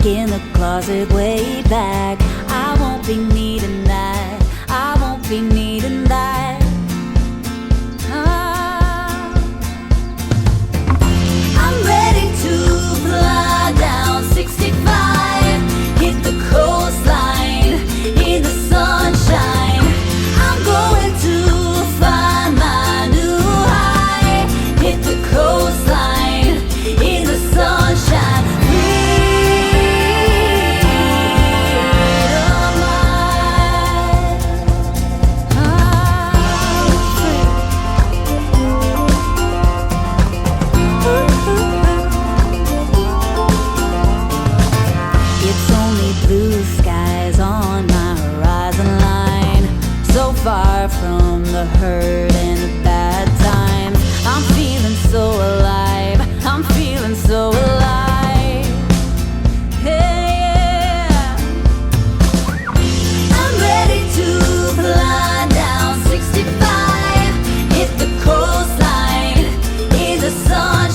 in the closet way back. I won't be needing that. I won't be needing that. Ah. I'm ready to fly down 65, hit the coastline in the sunshine. I'm going to find my new high, hit the coastline in the sunshine. Far from the hurt and the bad times, I'm feeling so alive. I'm feeling so alive. Yeah. I'm ready to fly down 65, hit the coastline in the sunshine.